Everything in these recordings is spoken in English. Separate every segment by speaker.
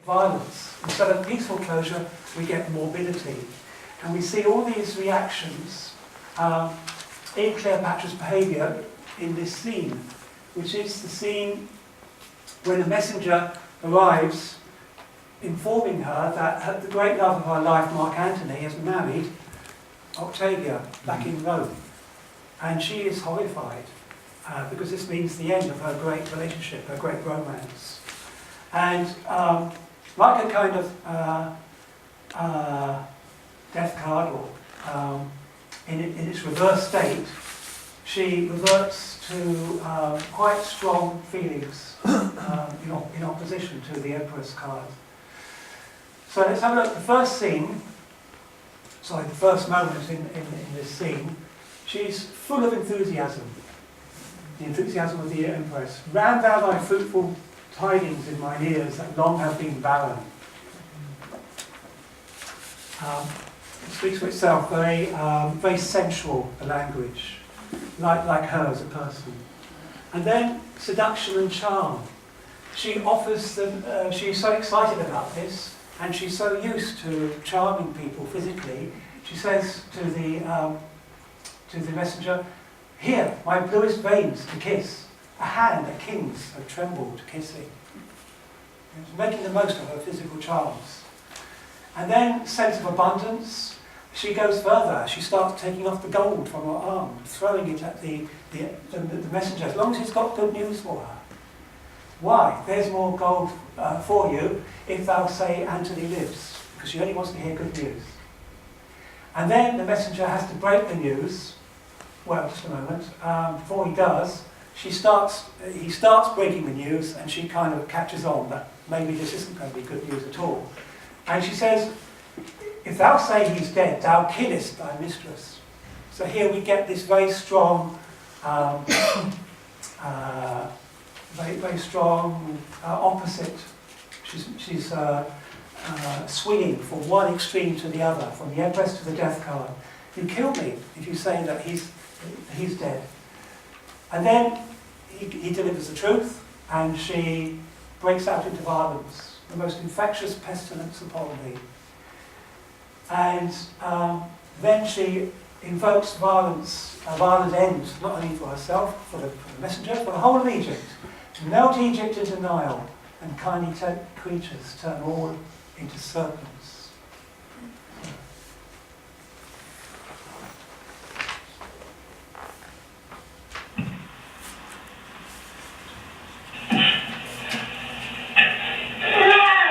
Speaker 1: violence. Instead of peaceful closure, we get morbidity. And we see all these reactions in Cleopatra's behaviour in this scene, which is the scene when a messenger arrives informing her that the great love of her life, Mark Antony, has married Octavia back in Rome. And she is horrified because this means the end of her great relationship, her great romance. And like a kind of death card, or in its reverse state, she reverts to quite strong feelings in opposition to the Emperor's card. So let's have a look. The first scene, the first moment in this scene, she's full of enthusiasm. The enthusiasm of the Empress. Ran thou thy fruitful tidings in mine ears that long have been barren. It speaks for itself, very sensual, the language, like her as a person. And then seduction and charm. She offers them, she's so excited about this, and she's so used to charming people physically, she says to the messenger, "Here, my bluest veins to kiss, a hand that kings have trembled kissing." She's making the most of her physical charms. And then, sense of abundance, she goes further. She starts taking off the gold from her arm, throwing it at the messenger, as long as he's got good news for her. Why? There's more gold for you if thou say Antony lives, because she only wants to hear good news. And then the messenger has to break the news. Well, just a moment. Before he does, he starts breaking the news, and she kind of catches on that maybe this isn't going to be good news at all. And she says, "If thou say he's dead, thou killest thy mistress." So here we get this very strong, very strong opposite. She's swinging from one extreme to the other, from the Empress to the death card. You kill me if you say that he's dead. And then he delivers the truth, and she breaks out into violence, the most infectious pestilence upon thee. And then she invokes violence, a violent end, not only for herself, for the messenger, for the whole of Egypt. To melt Egypt into Nile, and kindly creatures turn all into serpents.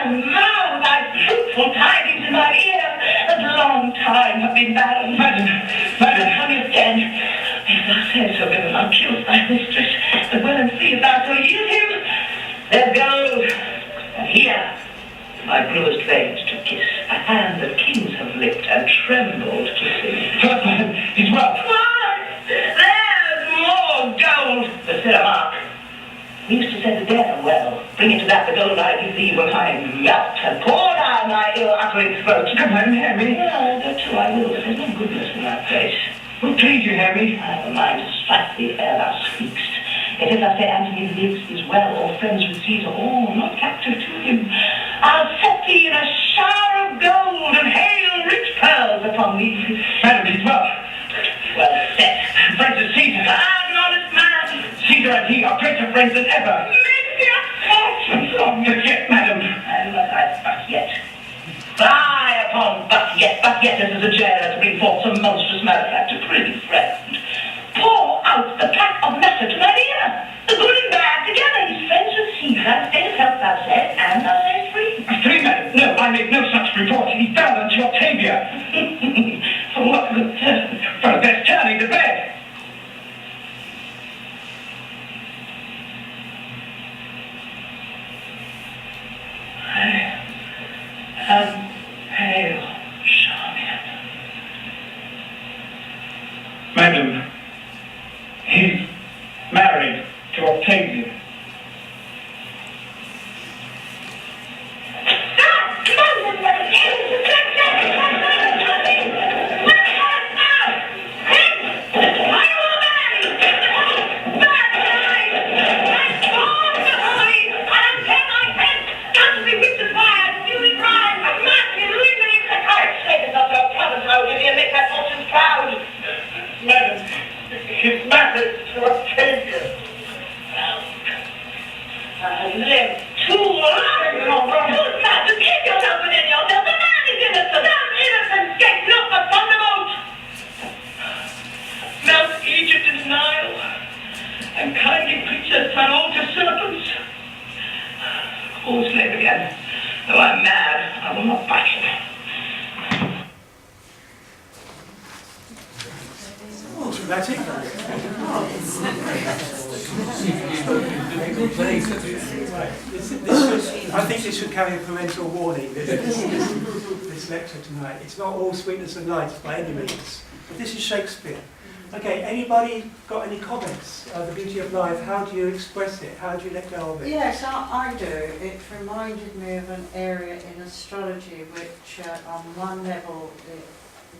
Speaker 2: Now thy fruitful tidings in my ear, that long time have been barren. Madam, come is dead. If thou sayest so, then thou killest thy mistress, as well and see if thou so yield him. There goes, and here, my bluest veins to kiss, a hand that kings have licked and trembled kissing. It's well. There's more gold. But Sarah, mark, we used to say the dead are well. Bring it to that the gold I give thee when I melt and pour down thy ill-uttering throat. Come on, Harry. Well, go to, I will, but there's no goodness in that face. What please you, Harry? I have a mind to strike the air thou speakst. If I say Antony lives, is well, or friends with Caesar, or not captive to him, I'll set thee in a shower of gold and hail rich pearls upon thee. Madam, he's well. Well set. Friends with Caesar. An honest man. Caesar and he are greater friends than ever. Make me a fortune. Not yet, madam. But yet. Fly upon but yet as a jailer to bring forth some monstrous malefactor, pretty friend. Pour out the pack of matter to my ear. The good and bad together. He's friends with Caesar. State of health, thou said, and thou sayest free. Free, madam? No, I make no such report. He's bound unto Octavia. For what good turn? For the best turning to bed. I am pale, Charmian. Madam, he's married to Octavia. Though I'm mad, I will not bite it.
Speaker 1: Dramatic. I think this should carry a parental warning, this lecture tonight. It's not all sweetness and light by any means. But this is Shakespeare. Okay, anybody got any comments? The beauty of life, how do you express it? How do you let go of it?
Speaker 3: Yes, I do. It reminded me of an area in astrology which on one level it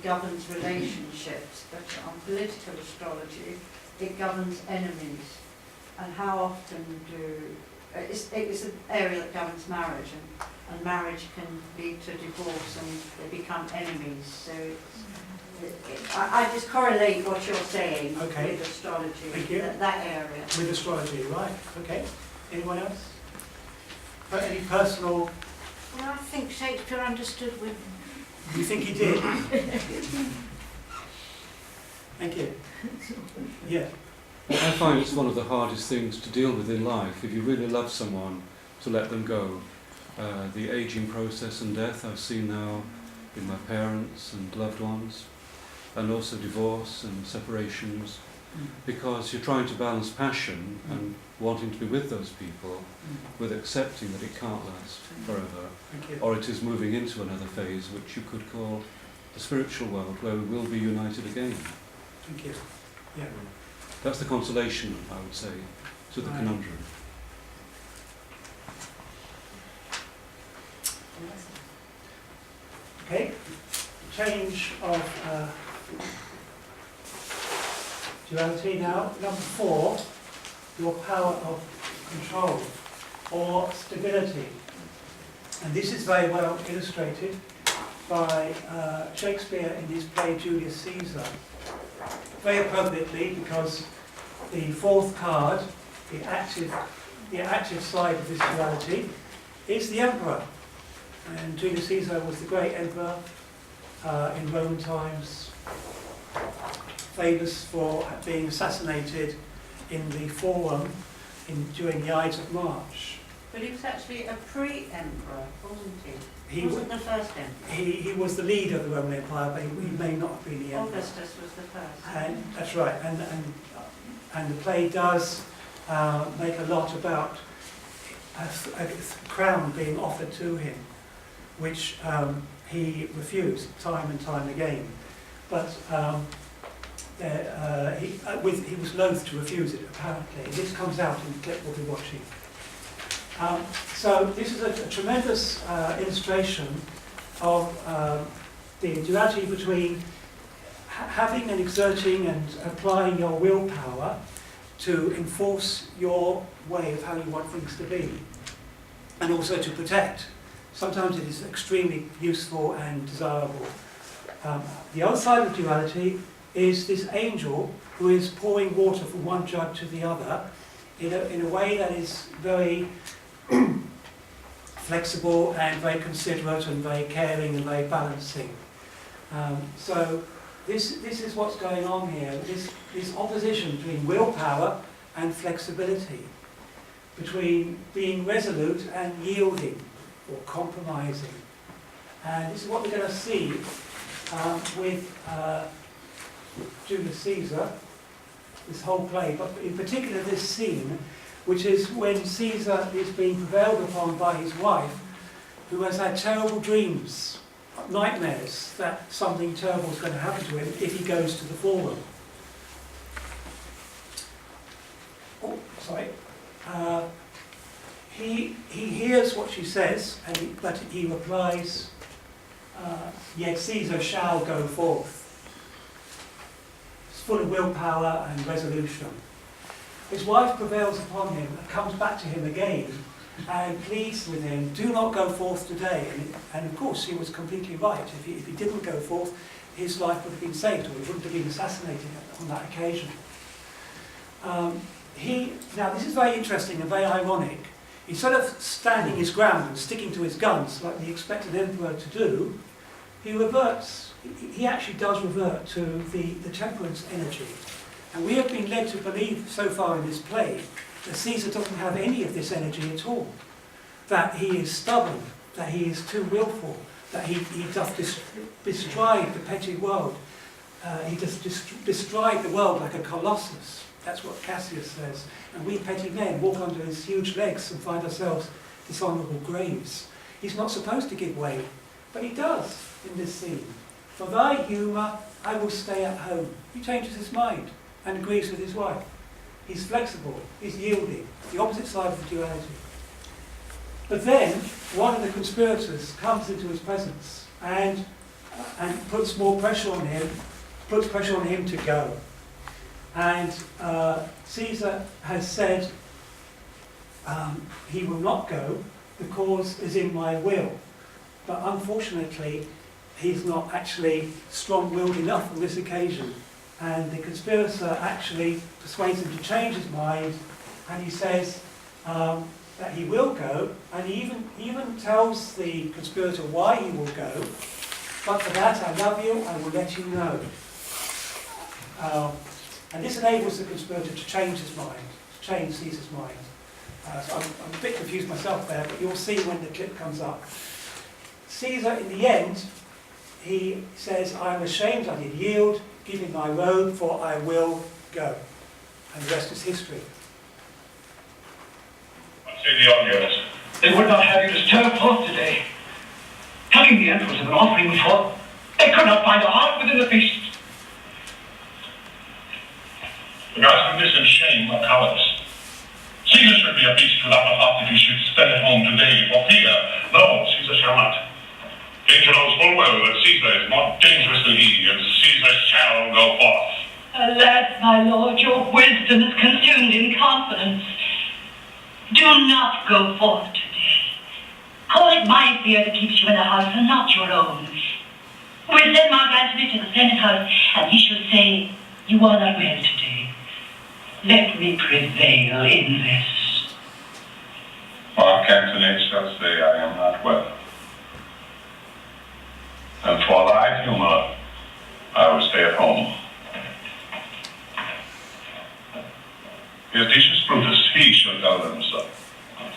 Speaker 3: governs relationships, but on political astrology it governs enemies. And how often do... It's an area that governs marriage, and marriage can lead to divorce and they become enemies. So I just correlate what you're saying with astrology, that area.
Speaker 1: With astrology, right. Okay. Anyone else? Any personal...
Speaker 4: Well, I think Shakespeare understood women.
Speaker 1: You think he did? Thank you. Yeah.
Speaker 5: I find it's one of the hardest things to deal with in life. If you really love someone, to let them go. The ageing process and death I've seen now in my parents and loved ones, and also divorce and separations, because you're trying to balance passion and wanting to be with those people with accepting that it can't last forever, or it is moving into another phase which you could call the spiritual world, where we will be united again.
Speaker 1: Thank you. Yeah.
Speaker 5: That's the consolation, I would say, to the conundrum.
Speaker 1: Okay, change of duality now. Number 4, your power of control or stability. And this is very well illustrated by Shakespeare in his play Julius Caesar. Very appropriately, because the 4th card, the active side of this duality, is the Emperor. And Julius Caesar was the great emperor in Roman times, famous for being assassinated in the Forum during the Ides of March.
Speaker 3: But he was actually a pre-emperor, wasn't he?
Speaker 1: He
Speaker 3: wasn't the first emperor.
Speaker 1: He was the leader of the Roman Empire, but he may not have been the emperor.
Speaker 3: Augustus was the first.
Speaker 1: And that's right. And the play does make a lot about a crown being offered to him, which he refused time and time again. But he was loath to refuse it, apparently. This comes out in the clip we'll be watching. So this is a tremendous illustration of the duality between having and exerting and applying your willpower to enforce your way of how you want things to be, and also to protect. Sometimes it is extremely useful and desirable. The other side of duality is this angel who is pouring water from one jug to the other in a way that is very flexible and very considerate and very caring and very balancing. So this is what's going on here, this opposition between willpower and flexibility, between being resolute and yielding or compromising. And this is what we're going to see with Julius Caesar, this whole play, but in particular this scene, which is when Caesar is being prevailed upon by his wife, who has had terrible dreams, nightmares, that something terrible is going to happen to him if he goes to the Forum. Oh, sorry. He hears what she says, but he replies, yet Caesar shall go forth. It's full of willpower and resolution. His wife prevails upon him and comes back to him again and pleads with him, do not go forth today. And of course, he was completely right. If he didn't go forth, his life would have been saved, or he wouldn't have been assassinated on that occasion. Now, this is very interesting and very ironic. Instead of standing his ground and sticking to his guns like the expected emperor to do, he reverts. He actually does revert to the temperance energy. And we have been led to believe so far in this play that Caesar doesn't have any of this energy at all. That he is stubborn, that he is too willful, that he doth bestride the petty world. He does bestride the world like a colossus. That's what Cassius says. And we petty men walk under his huge legs and find ourselves dishonourable graves. He's not supposed to give way, but he does in this scene. For thy humour, I will stay at home. He changes his mind and agrees with his wife. He's flexible, he's yielding, the opposite side of the duality. But then, one of the conspirators comes into his presence and puts more pressure on him, puts pressure on him to go. And Caesar has said he will not go, the cause is in my will. But unfortunately, he's not actually strong-willed enough on this occasion. And the conspirator actually persuades him to change his mind, and he says that he will go, and he even tells the conspirator why he will go. But for that, I love you, I will let you know. And this enables the conspirator to change his mind, to change Caesar's mind. So I'm a bit confused myself there, but you'll see when the clip comes up. Caesar, in the end, he says, I am ashamed I did yield, give him my robe, for I will go. And the rest is history.
Speaker 6: What say the audience?
Speaker 2: They would not have you disturb forth today. Having the entrance of an offering before, they could not find a heart within the feast.
Speaker 6: Regards to this and shame or cowardice. Caesar should be a beast without a heart if he should stay at home today for fear. No, Caesar shall not. Danger knows full well that Caesar is more dangerous than he, and Caesar shall go forth.
Speaker 2: Alas, my lord, your wisdom is consumed in confidence. Do not go forth today. Call it my fear that keeps you in the house and not your own. We'll send Mark Antony to the Senate house, and he shall say, you are not well today. Let me prevail in this.
Speaker 6: Mark Antony shall say, I am not well. And for thy humour, I will stay at home. Decius Brutus, he shall tell them so.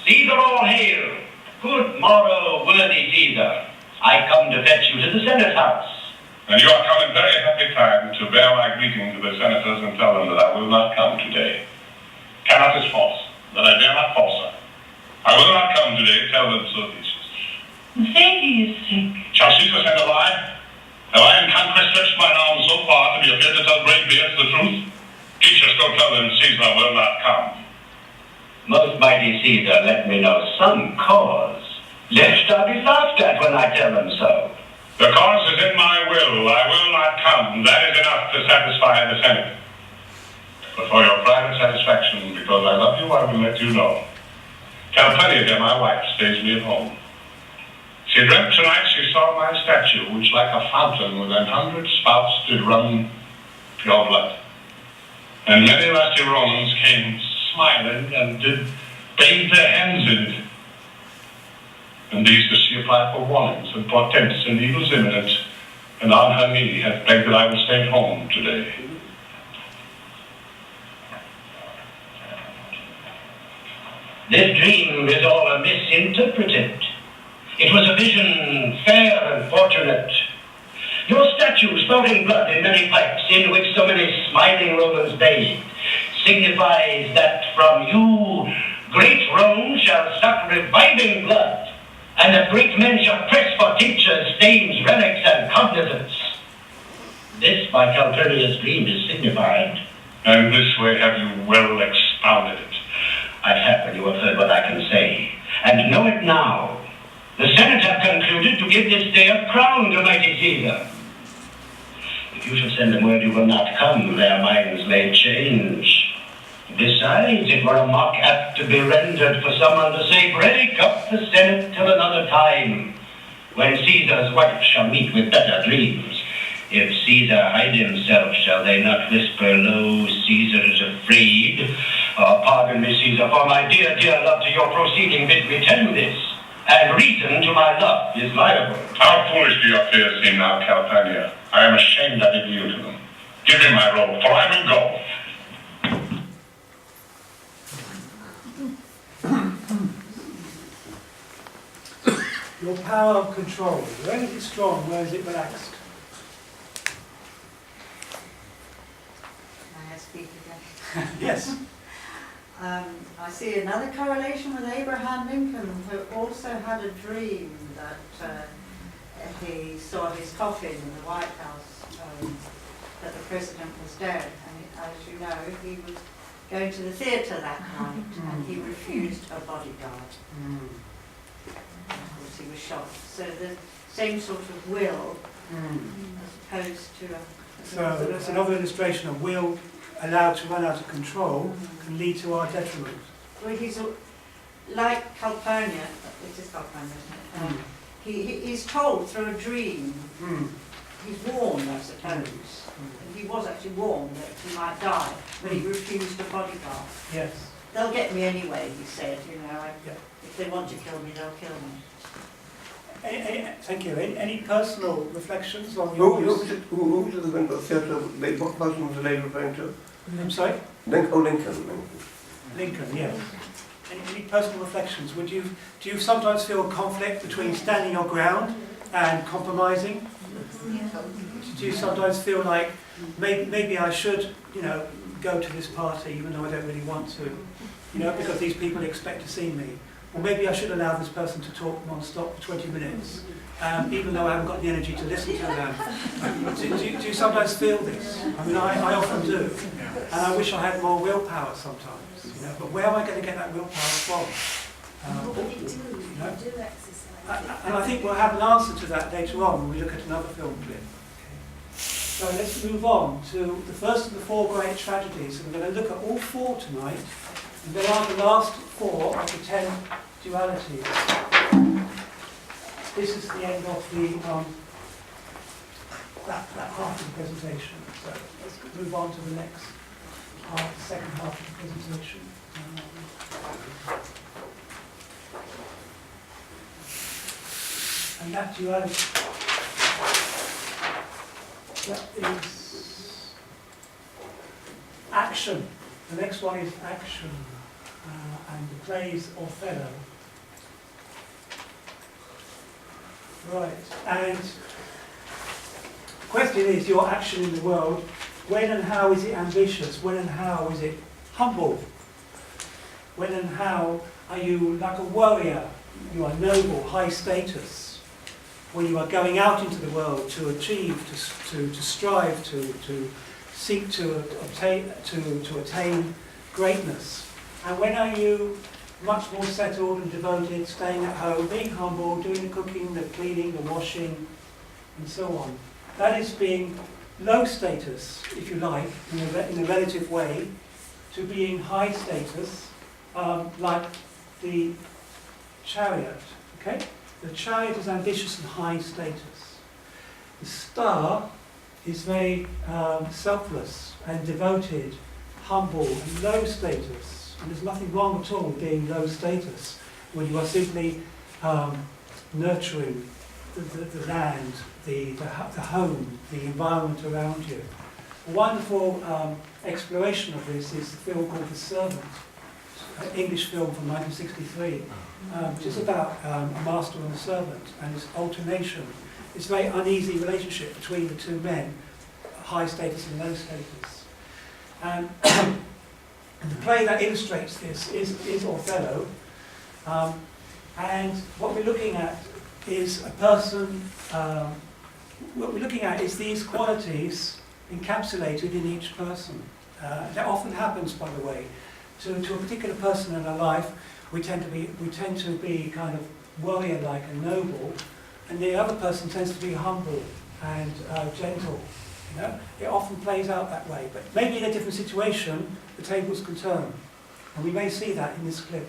Speaker 2: Caesar all hail! Good morrow, worthy Caesar. I come to fetch you to the Senate house.
Speaker 6: And you are come in very happy time to bear my greeting to the senators and tell them that I will not come today. Cannot is false, that I dare not false. I will not come today, tell them so, Decius.
Speaker 2: Say he is sick.
Speaker 6: Shall Caesar send a lie? Have I in conquest stretched mine arms so far to be appeared to tell great beards the truth? Decius, go tell them Caesar will not come.
Speaker 2: Most mighty Caesar, let me know some cause, lest I be laughed at when I tell them so.
Speaker 6: The cause is in my will. I will not come. That is enough to satisfy the Senate. But for your private satisfaction, because I love you, I will let you know. Cleopatra, my wife, stays me at home. She dreamt tonight she saw my statue, which like a fountain with 100 spouts did run pure blood. And many lusty Romans came smiling and did bathe their hands in it. And these does she apply for warnings and portents and evils imminent, and on her knee hath begged that I would stay at home today.
Speaker 2: This dream is all misinterpreted. It was a vision fair and fortunate. Your statue spouting blood in many pipes, in which so many smiling Romans bathed, signifies that from you great Rome shall suck reviving blood, and that great men shall press for teachers, stains, relics, and cognizance. This by Calpurnia's dream is signified.
Speaker 6: And this way have you well expounded it.
Speaker 2: I happen you have heard what I can say, and know it now. The Senate have concluded to give this day a crown to mighty Caesar. If you shall send them word you will not come, their minds may change. Besides, it were a mock apt to be rendered for someone to say, break up the Senate till another time, when Caesar's wife shall meet with better dreams. If Caesar hide himself, shall they not whisper, lo, Caesar is afraid? Pardon me, Caesar, for my dear, dear love to your proceeding bid me tell you this, and reason to my love is liable.
Speaker 6: How foolish do your fears seem now, Calpurnia. I am ashamed I did yield to them. Give me my robe, for I will go.
Speaker 1: Your power of control. Where is it strong? Where is it relaxed?
Speaker 3: May I speak again?
Speaker 1: Yes.
Speaker 3: I see another correlation with Abraham Lincoln, who also had a dream that he saw his coffin in the White House, that the president was dead. And as you know, he was going to the theatre that night, and he refused a bodyguard. Of course, he was shot. So the same sort of will, as opposed to a...
Speaker 1: So that's another illustration of will allowed to run out of control can lead to our detriment.
Speaker 3: Well, he's like California, it is California, isn't it? He's told through a dream, he's warned, I suppose, he was actually warned that he might die, but he refused a bodyguard.
Speaker 1: Yes.
Speaker 3: They'll get me anyway, he said, you know, if they want to kill me, they'll kill me.
Speaker 1: Thank you. Any personal reflections on your views?
Speaker 7: Who was the theatre? What person was the lady referring to?
Speaker 1: I'm sorry?
Speaker 7: Lincoln.
Speaker 1: Lincoln, yes. Any personal reflections? Do you sometimes feel a conflict between standing your ground and compromising? Do you sometimes feel like maybe I should, go to this party even though I don't really want to, because these people expect to see me? Or maybe I should allow this person to talk non-stop for 20 minutes, even though I haven't got the energy to listen to them. Do you sometimes feel this? I mean, I often do. And I wish I had more willpower sometimes. But where am I going to get that willpower from? And I think we'll have an answer to that later on when we look at another film clip. So let's move on to the first of the 4 great tragedies. And we're going to look at all 4 tonight. And they are the last 4 of the 10 dualities. This is the end of the that half of the presentation. So let's move on to the next half, the second half of the presentation. And that duality, that is action. The next one is action, and the play is Othello. Right, and the question is your action in the world. When and how is it ambitious? When and how is it humble? When and how are you like a warrior? You are noble, high status. When you are going out into the world to achieve, to strive, to seek to attain greatness. And when are you much more settled and devoted, staying at home, being humble, doing the cooking, the cleaning, the washing, and so on? That is being low status, if you like, in a relative way, to being high status, like the chariot. Okay? The chariot is ambitious and high status. The star is very selfless and devoted, humble and low status. And there's nothing wrong at all with being low status when you are simply nurturing the land, the home, the environment around you. A wonderful exploration of this is the film called The Servant, an English film from 1963, which is about a master and a servant and this alternation, this very uneasy relationship between the 2 men, high status and low status. And the play that illustrates this is Othello, and what we're looking at is a person, what we're looking at is these qualities encapsulated in each person. That often happens, by the way, to a particular person in our life. We tend to be kind of warrior-like and noble, and the other person tends to be humble and gentle. It often plays out that way, but maybe in a different situation, the tables can turn, and we may see that in this clip.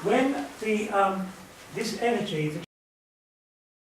Speaker 1: When this energy, the